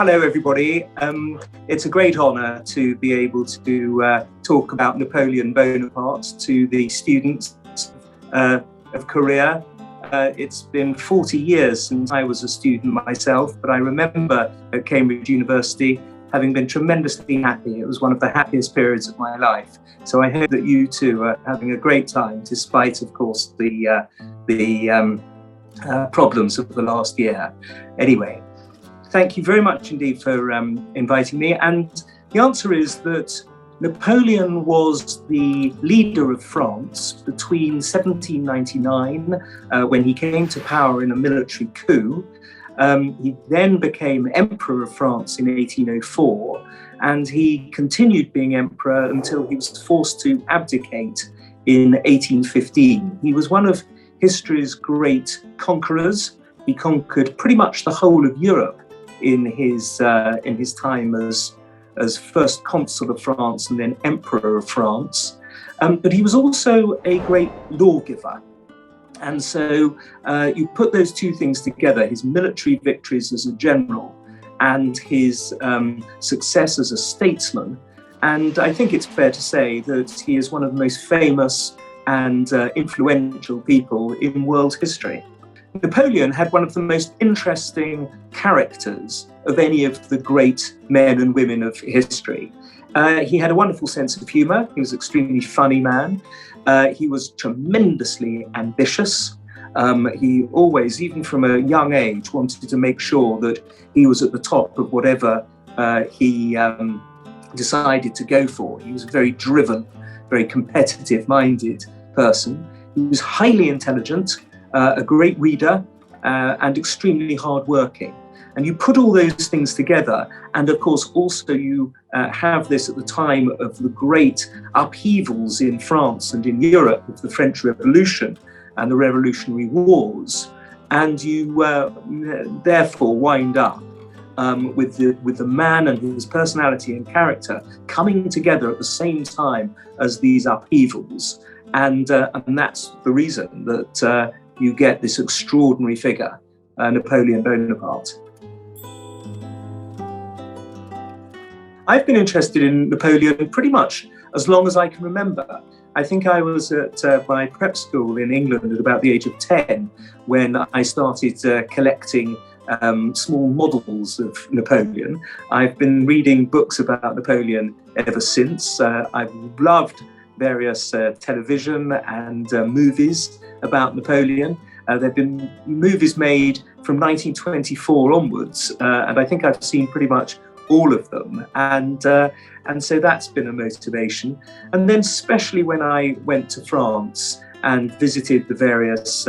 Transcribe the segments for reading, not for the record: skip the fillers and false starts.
Hello, everybody. It's a great honour to be able to talk about Napoleon Bonaparte to the students of Korea. It's been 40 years since I was a student myself, but I remember at Cambridge University having been tremendously happy. It was one of the happiest periods of my life. So I hope that you too are having a great time, despite, of course, the problems of the last year. Anyway, thank you very much indeed for inviting me. And the answer is that Napoleon was the leader of France between 1799, when he came to power in a military coup. He then became Emperor of France in 1804, and he continued being Emperor until he was forced to abdicate in 1815. He was one of history's great conquerors. He conquered pretty much the whole of Europe in his time as first consul of France and then Emperor of France. But he was also a great lawgiver. And so you put those two things together, his military victories as a general and his success as a statesman. And I think it's fair to say that he is one of the most famous and influential people in world history. Napoleon had one of the most interesting characters of any of the great men and women of history. He had a wonderful sense of humour. He was an extremely funny man. He was tremendously ambitious. He always, even from a young age, wanted to make sure that he was at the top of whatever he decided to go for. He was a very driven, very competitive-minded person. He was highly intelligent, a great reader, and extremely hardworking. And you put all those things together, and of course also you have this at the time of the great upheavals in France and in Europe of the French Revolution and the Revolutionary Wars, and you therefore wind up with the man and his personality and character coming together at the same time as these upheavals, and that's the reason that you get this extraordinary figure, Napoleon Bonaparte. I've been interested in Napoleon pretty much as long as I can remember. I think I was at my prep school in England at about the age of 10 when I started collecting small models of Napoleon. I've been reading books about Napoleon ever since. I've loved various television and movies about Napoleon. There have been movies made from 1924 onwards, and I think I've seen pretty much all of them, and so that's been a motivation. And then especially when I went to France and visited the various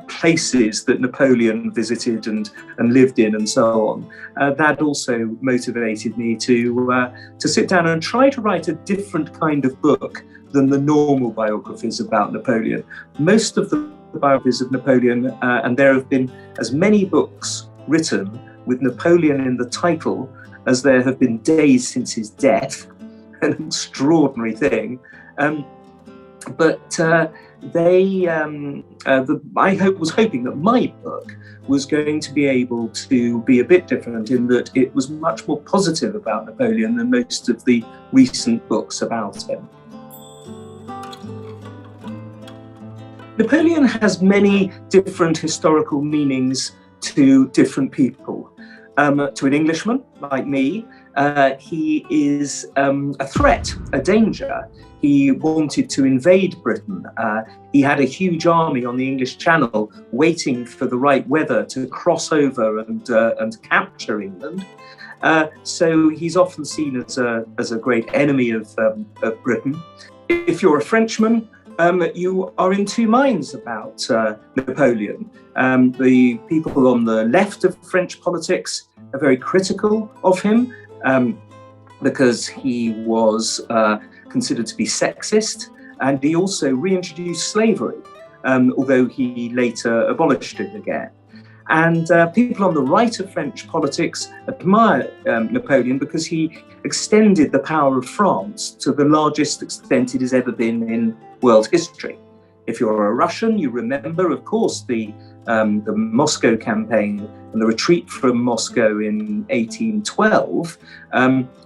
places that Napoleon visited and lived in and so on, that also motivated me to sit down and try to write a different kind of book than the normal biographies about Napoleon. Most of the biographies of Napoleon, and there have been as many books written with Napoleon in the title as there have been days since his death, an extraordinary thing. But I was hoping that my book was going to be able to be a bit different in that it was much more positive about Napoleon than most of the recent books about him. Napoleon has many different historical meanings to different people. To an Englishman like me, he is a threat, a danger. He wanted to invade Britain. He had a huge army on the English Channel waiting for the right weather to cross over and capture England. So he's often seen as a great enemy of Britain. If you're a Frenchman, you are in two minds about Napoleon. The people on the left of French politics are very critical of him because he was considered to be sexist, and he also reintroduced slavery, although he later abolished it again. And people on the right of French politics admire Napoleon because he extended the power of France to the largest extent it has ever been in world history. If you're a Russian, you remember, of course, the the Moscow campaign and the retreat from Moscow in 1812,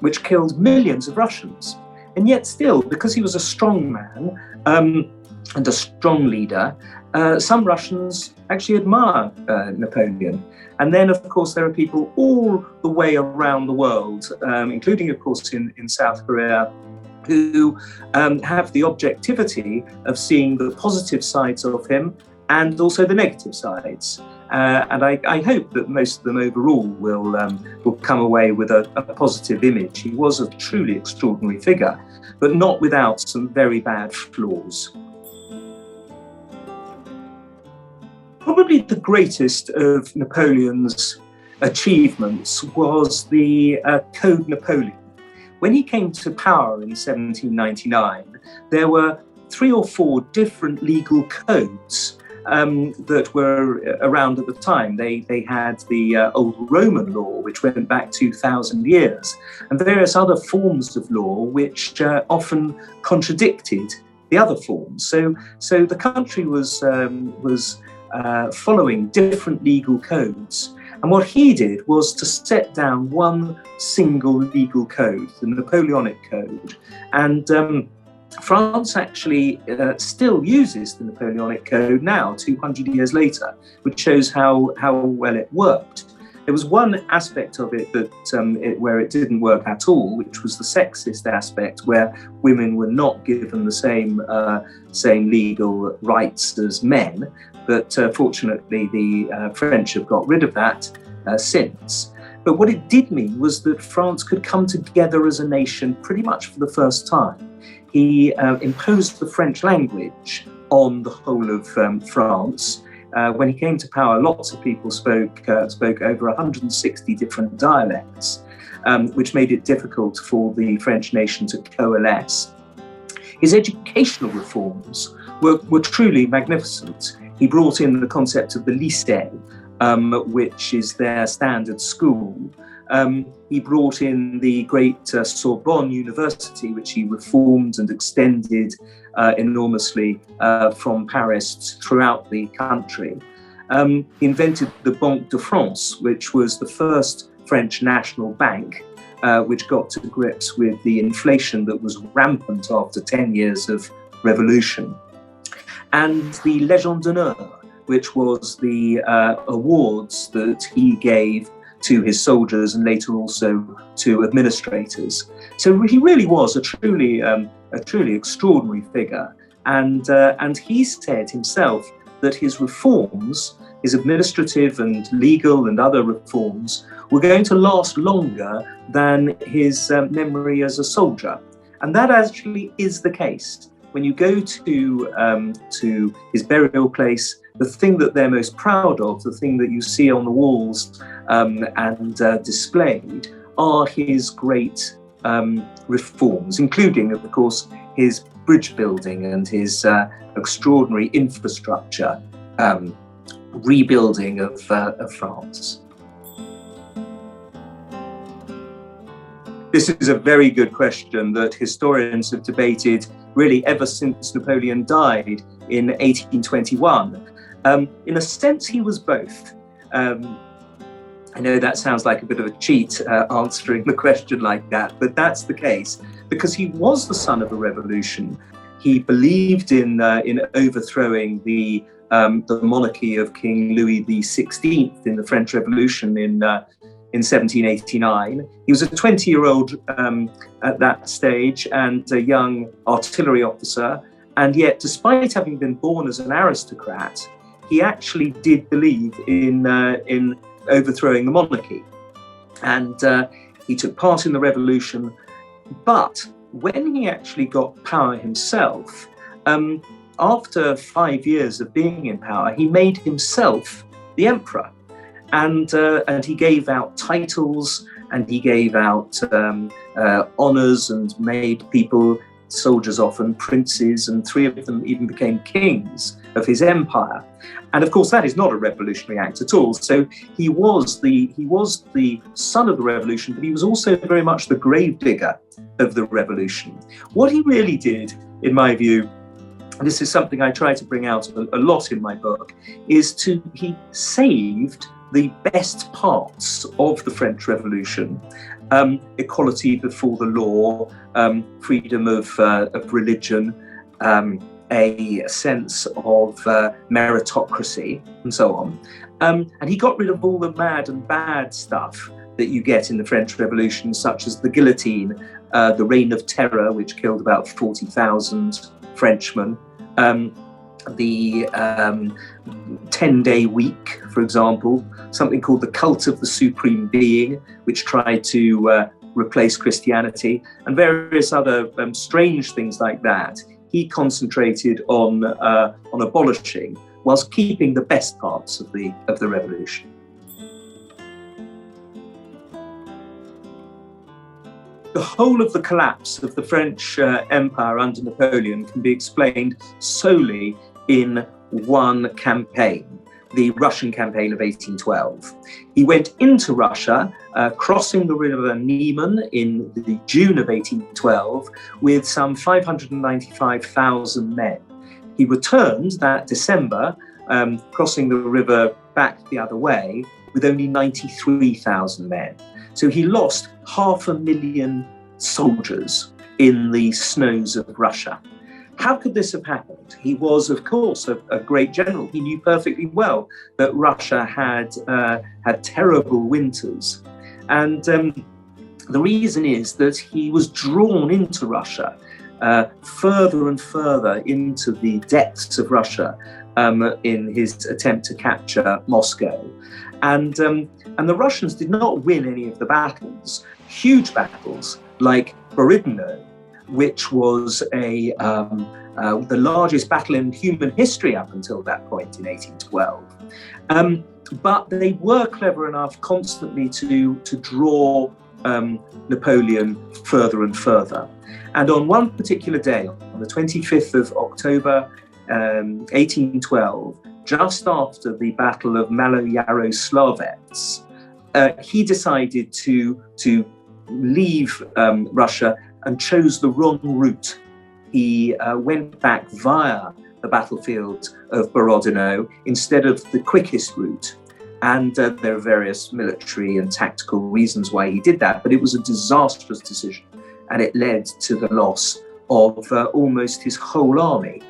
which killed millions of Russians. And yet still, because he was a strong man and a strong leader, some Russians actually admire Napoleon. And then, of course, there are people all the way around the world, including, of course, in South Korea, who have the objectivity of seeing the positive sides of him and also the negative sides. And I hope that most of them overall will come away with a positive image. He was a truly extraordinary figure, but not without some very bad flaws. Probably the greatest of Napoleon's achievements was the Code Napoleon. When he came to power in 1799, there were 3 or 4 different legal codes that were around at the time. They had the old Roman law, which went back 2,000 years, and various other forms of law which often contradicted the other forms. So the country was following different legal codes. And what he did was to set down one single legal code, the Napoleonic Code. And France actually still uses the Napoleonic Code now, 200 years later, which shows how well it worked. There was one aspect of it that where it didn't work at all, which was the sexist aspect, where women were not given the same legal rights as men. But fortunately, the French have got rid of that since. But what it did mean was that France could come together as a nation pretty much for the first time. He imposed the French language on the whole of France. When he came to power, lots of people spoke over 160 different dialects, which made it difficult for the French nation to coalesce. His educational reforms were truly magnificent. He brought in the concept of the lycée, which is their standard school. He brought in the great Sorbonne University, which he reformed and extended enormously from Paris throughout the country. He invented the Banque de France, which was the first French national bank, which got to grips with the inflation that was rampant after 10 years of revolution. And the Légion d'honneur, which was the awards that he gave to his soldiers and later also to administrators. So he really was a truly extraordinary figure. And he said himself that his reforms, his administrative and legal and other reforms, were going to last longer than his memory as a soldier. And that actually is the case. When you go to his burial place, the thing that they're most proud of, the thing that you see on the walls and displayed, are his great reforms, including, of course, his bridge building and his extraordinary infrastructure rebuilding of France. This is a very good question that historians have debated really ever since Napoleon died in 1821. In a sense, he was both. I know that sounds like a bit of a cheat answering the question like that, but that's the case because he was the son of a revolution. He believed in overthrowing the monarchy of King Louis XVI in the French Revolution in 1789. He was a 20-year-old at that stage and a young artillery officer. And yet, despite having been born as an aristocrat, he actually did believe in overthrowing the monarchy. And he took part in the revolution. But when he actually got power himself, after 5 years of being in power, he made himself the emperor. And he gave out titles and he gave out honors and made people, soldiers often, princes, and 3 of them even became kings of his empire. And of course, that is not a revolutionary act at all. So he was the son of the revolution, but he was also very much the gravedigger of the revolution. What he really did, in my view, this is something I try to bring out a lot in my book, he saved the best parts of the French Revolution: equality before the law, freedom of religion, a sense of meritocracy, and so on. And he got rid of all the mad and bad stuff that you get in the French Revolution, such as the guillotine, the Reign of Terror, which killed about 40,000 Frenchmen, the 10-day week, for example, something called the cult of the supreme being, which tried to replace Christianity, and various other strange things like that. He concentrated on abolishing, whilst keeping the best parts of the revolution. The whole of the collapse of the French Empire under Napoleon can be explained solely in one campaign, the Russian campaign of 1812. He went into Russia, crossing the river Niemen in the June of 1812 with some 595,000 men. He returned that December, crossing the river back the other way with only 93,000 men. So he lost 500,000 soldiers in the snows of Russia. How could this have happened? He was, of course, a great general. He knew perfectly well that Russia had terrible winters. And the reason is that he was drawn into Russia, further and further into the depths of Russia in his attempt to capture Moscow. And the Russians did not win any of the battles, huge battles like Borodino, which was the largest battle in human history up until that point in 1812. But they were clever enough constantly to draw Napoleon further and further. And on one particular day, on the 25th of October, 1812, just after the Battle of Maloyaroslavets, he decided to leave Russia and chose the wrong route. He went back via the battlefield of Borodino instead of the quickest route. And there are various military and tactical reasons why he did that, but it was a disastrous decision, and it led to the loss of almost his whole army.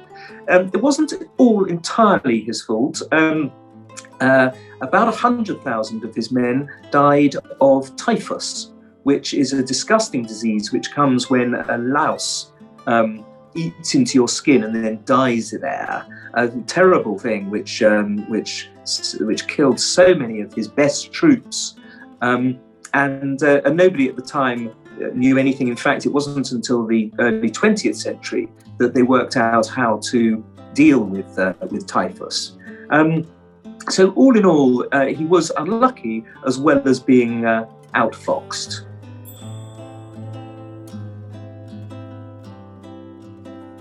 It wasn't all entirely his fault. About 100,000 of his men died of typhus, which is a disgusting disease which comes when a louse eats into your skin and then dies there. A terrible thing which killed so many of his best troops. And nobody at the time knew anything. In fact, it wasn't until the early 20th century that they worked out how to deal with typhus. So all in all, he was unlucky as well as being outfoxed.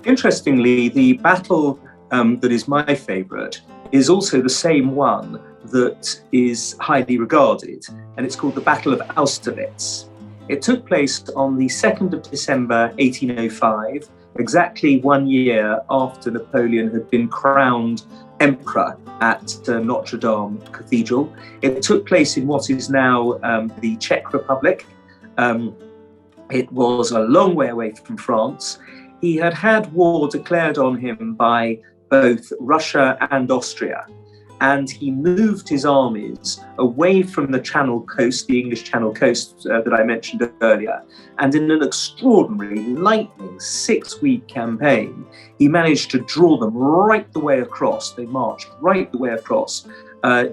Interestingly, the battle that is my favourite is also the same one that is highly regarded, and it's called the Battle of Austerlitz. It took place on the 2nd of December 1805, exactly 1 year after Napoleon had been crowned emperor at Notre Dame Cathedral. It took place in what is now the Czech Republic. It was a long way away from France. He had had war declared on him by both Russia and Austria, and he moved his armies away from the Channel coast, the English Channel coast that I mentioned earlier, and in an extraordinary, lightning 6-week campaign, he managed to draw them right the way across. They marched right the way across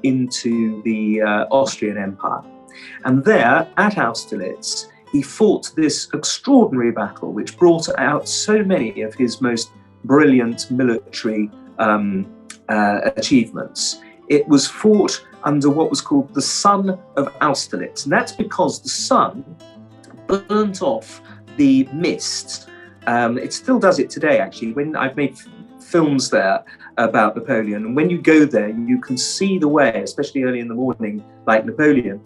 into the Austrian Empire. And there, at Austerlitz, he fought this extraordinary battle, which brought out so many of his most brilliant military achievements. It was fought under what was called the sun of Austerlitz, and that's because the sun burnt off the mist. It still does it today, actually. When I've made films there about Napoleon, and when you go there, you can see the way, especially early in the morning, like Napoleon,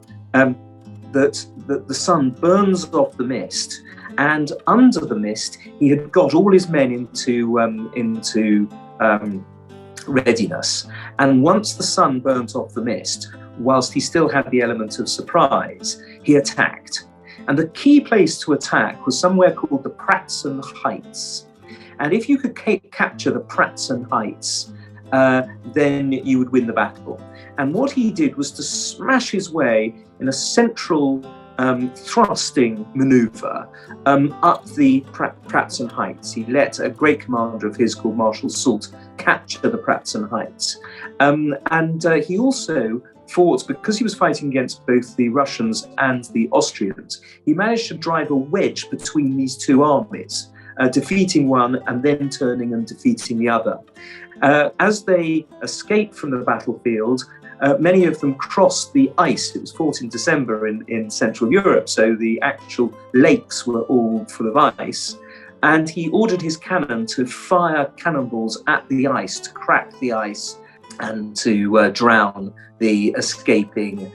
that the sun burns off the mist, and under the mist, he had got all his men into readiness. And once the sun burnt off the mist, whilst he still had the element of surprise, he attacked. And the key place to attack was somewhere called the Pratzen Heights. And if you could capture the Pratzen Heights, then you would win the battle. And what he did was to smash his way in a central thrusting maneuver up the Pratzen Heights. He let a great commander of his called Marshal Soult capture the Pratzen Heights. And he also fought, because he was fighting against both the Russians and the Austrians, he managed to drive a wedge between these two armies, defeating one and then turning and defeating the other. As they escaped from the battlefield, many of them crossed the ice. It was fought in December in Central Europe, so the actual lakes were all full of ice. And he ordered his cannon to fire cannonballs at the ice, to crack the ice and to drown the escaping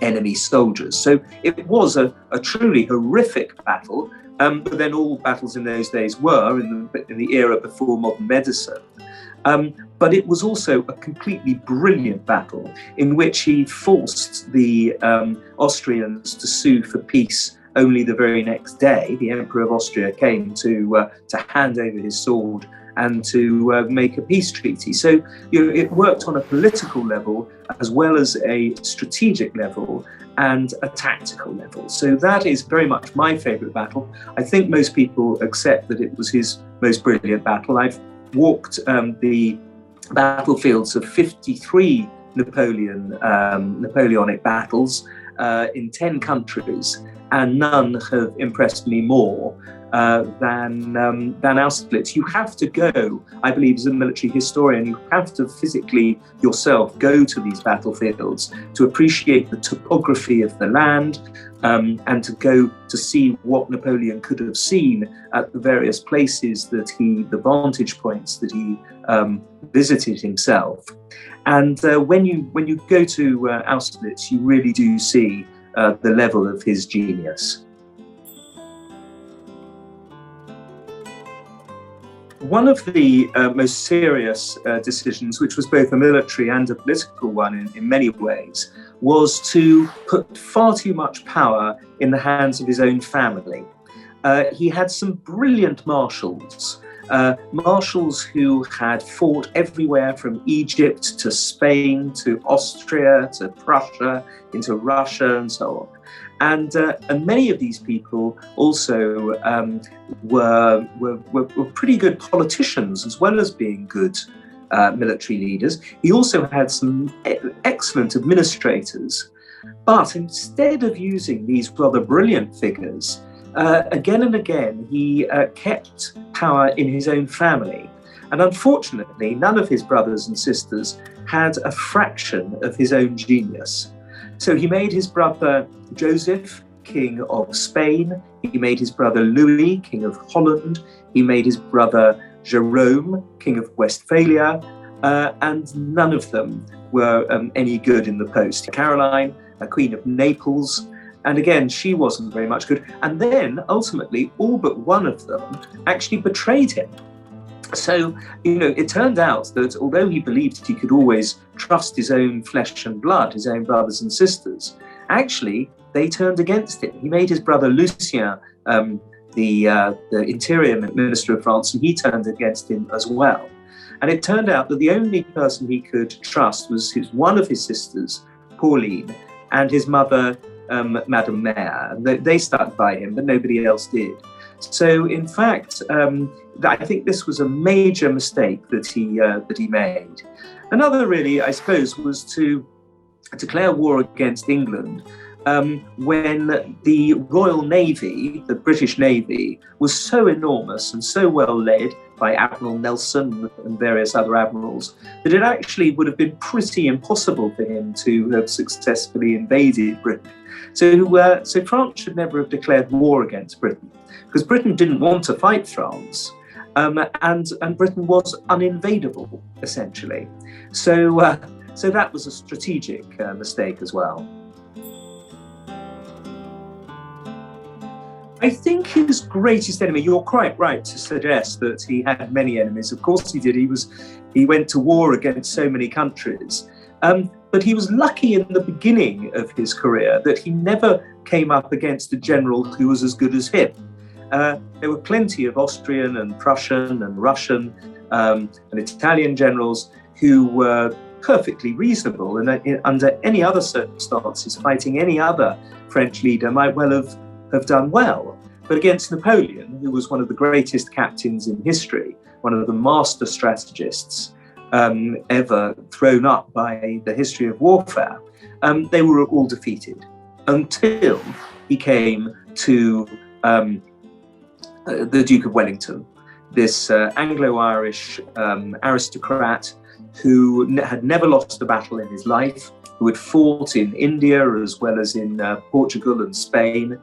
enemy soldiers. So it was a truly horrific battle, but then all battles in those days were in the era before modern medicine. But it was also a completely brilliant battle in which he forced the Austrians to sue for peace. Only the very next day, the Emperor of Austria came to hand over his sword and to make a peace treaty. So it worked on a political level as well as a strategic level and a tactical level. So that is very much my favourite battle. I think most people accept that it was his most brilliant battle. I've walked the battlefields of 53 Napoleonic battles in 10 countries, and none have impressed me more than Austerlitz. You have to go, I believe, as a military historian, you have to physically yourself go to these battlefields to appreciate the topography of the land, and to go to see what Napoleon could have seen at the various places that the vantage points that he visited himself. And when you go to Austerlitz, you really do see the level of his genius. One of the most serious decisions, which was both a military and a political one in many ways, was to put far too much power in the hands of his own family. He had some brilliant marshals, marshals who had fought everywhere from Egypt to Spain to Austria to Prussia into Russia and so on. And many of these people also were pretty good politicians as well as being good military leaders. He also had some excellent administrators. But instead of using these rather brilliant figures, again and again, he kept power in his own family. And unfortunately, none of his brothers and sisters had a fraction of his own genius. So he made his brother Joseph king of Spain. He made his brother Louis king of Holland. He made his brother Jerome king of Westphalia. And none of them were any good in the post. Caroline, Queen of Naples, and again, she wasn't very much good. And then ultimately, all but one of them actually betrayed him. So, it turned out that although he believed he could always trust his own flesh and blood, his own brothers and sisters, actually, they turned against him. He made his brother Lucien the interior minister of France, and he turned against him as well. And it turned out that the only person he could trust was one of his sisters, Pauline, and his mother, Madame Mayer. They stuck by him, but nobody else did. So, in fact, I think this was a major mistake that he made. Another, really, I suppose, was to declare war against England when the Royal Navy, the British Navy, was so enormous and so well led by Admiral Nelson and various other admirals that it actually would have been pretty impossible for him to have successfully invaded Britain. So France should never have declared war against Britain, because Britain didn't want to fight France, and Britain was uninvadable, essentially. So that was a strategic mistake as well. I think his greatest enemy, you're quite right to suggest that he had many enemies. Of course he did. He went to war against so many countries. But he was lucky in the beginning of his career that he never came up against a general who was as good as him. There were plenty of Austrian and Prussian and Russian and Italian generals who were perfectly reasonable, and under any other circumstances, fighting any other French leader might well have done well. But against Napoleon, who was one of the greatest captains in history, one of the master strategists ever thrown up by the history of warfare, they were all defeated until he came to the Duke of Wellington, this Anglo-Irish aristocrat who had never lost a battle in his life, who had fought in India as well as in Portugal and Spain.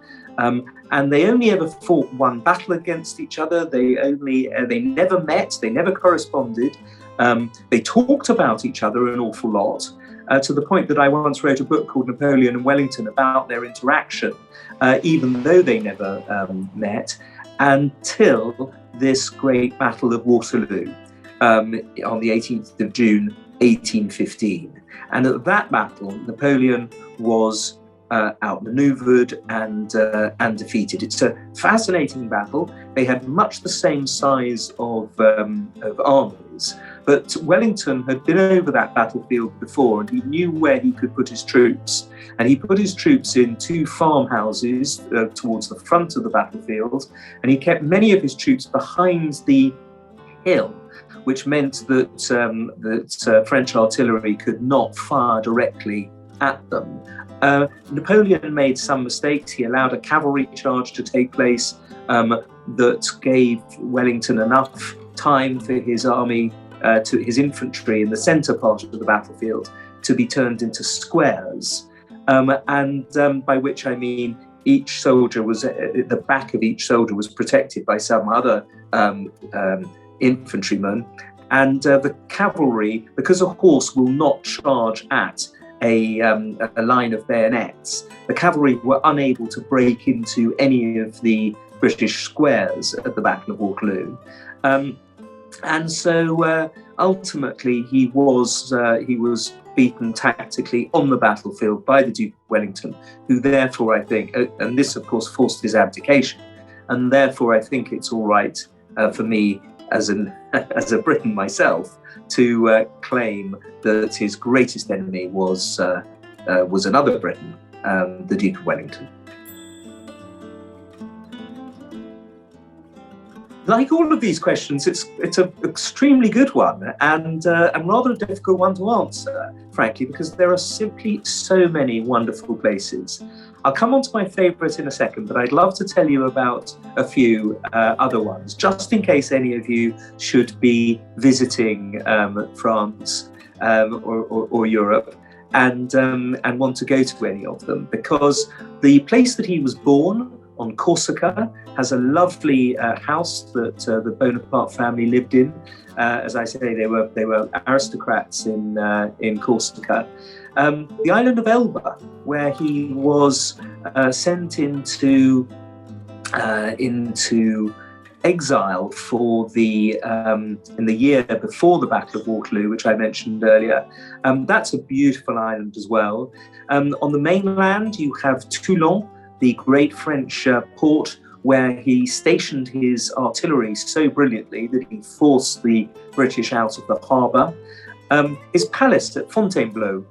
And they only ever fought one battle against each other. They never met, they never corresponded. They talked about each other an awful lot, to the point that I once wrote a book called Napoleon and Wellington about their interaction, even though they never met, until this great Battle of Waterloo on the 18th of June, 1815. And at that battle, Napoleon was outmaneuvered and defeated. It's a fascinating battle. They had much the same size of armies, but Wellington had been over that battlefield before, and he knew where he could put his troops. And he put his troops in two farmhouses towards the front of the battlefield, and he kept many of his troops behind the hill, which meant that French artillery could not fire directly at them. Napoleon made some mistakes. He allowed a cavalry charge to take place that gave Wellington enough time for his army, to his infantry in the centre part of the battlefield, to be turned into squares. By which I mean each soldier was, the back of each soldier was protected by some other infantryman. And the cavalry, because a horse will not charge at a line of bayonets, the cavalry were unable to break into any of the British squares at the Battle of Waterloo. And so ultimately he was beaten tactically on the battlefield by the Duke of Wellington, who therefore I think, and this of course forced his abdication, and therefore I think it's all right for me as a Briton myself to claim that his greatest enemy was another Briton, the Duke of Wellington. Like all of these questions, it's an extremely good one and rather a difficult one to answer, frankly, because there are simply so many wonderful places. I'll come on to my favourite in a second, but I'd love to tell you about a few other ones, just in case any of you should be visiting France or Europe and want to go to any of them, because the place that he was born, on Corsica, has a lovely house that the Bonaparte family lived in. As I say, they were aristocrats in Corsica. The island of Elba, where he was sent into exile for in the year before the Battle of Waterloo, which I mentioned earlier. That's a beautiful island as well. On the mainland, you have Toulon, the great French port, where he stationed his artillery so brilliantly that he forced the British out of the harbour. His palace at Fontainebleau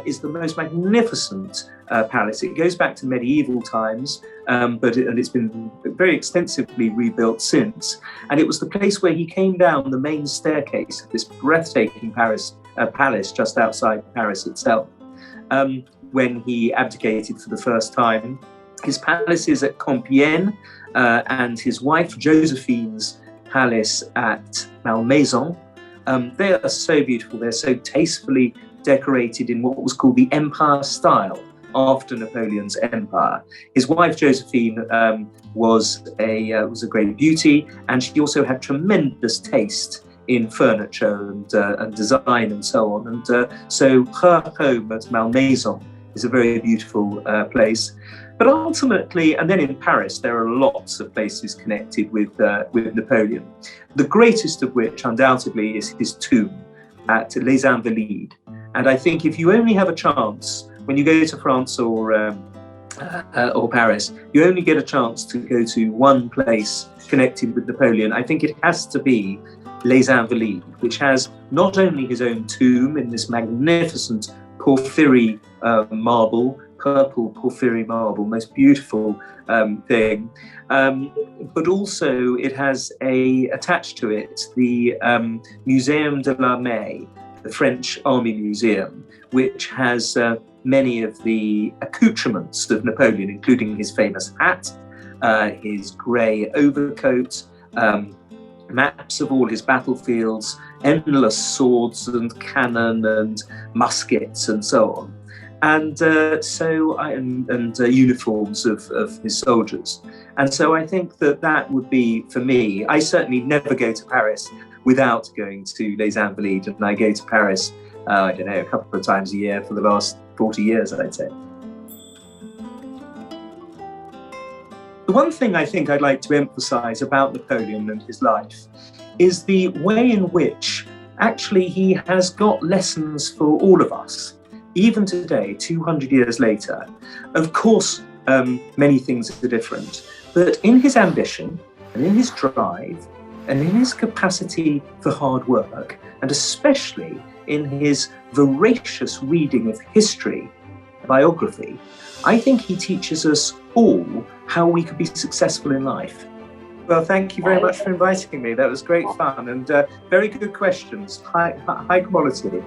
is the most magnificent palace. It goes back to medieval times, but it's been very extensively rebuilt since. And it was the place where he came down the main staircase of this breathtaking palace just outside Paris itself. When he abdicated for the first time. His palace is at Compiègne, and his wife Josephine's palace at Malmaison. They are so beautiful. They're so tastefully decorated in what was called the Empire style, after Napoleon's empire. His wife Josephine was a great beauty, and she also had tremendous taste in furniture and design and so on. And so her home at Malmaison is a very beautiful place. But ultimately, and then in Paris, there are lots of places connected with Napoleon, the greatest of which undoubtedly is his tomb at Les Invalides. And I think if you only have a chance, when you go to France or Paris, you only get a chance to go to one place connected with Napoleon, I think it has to be Les Invalides, which has not only his own tomb in this magnificent porphyry marble, purple porphyry marble, most beautiful thing, but also it has attached to it the Muséum de l'Armée, the French Army Museum, which has many of the accoutrements of Napoleon, including his famous hat, his grey overcoat, maps of all his battlefields, endless swords and cannon and muskets and so on. And uniforms of his soldiers. And so I think that would be, for me, I certainly never go to Paris without going to Les Invalides, and I go to Paris, I don't know, a couple of times a year for the last 40 years, I'd say. The one thing I think I'd like to emphasize about Napoleon and his life is the way in which actually he has got lessons for all of us. Even today, 200 years later, of course, many things are different, but in his ambition and in his drive and in his capacity for hard work, and especially in his voracious reading of history, biography, I think he teaches us all how we could be successful in life. Well, thank you very much for inviting me. That was great fun and very good questions, high quality.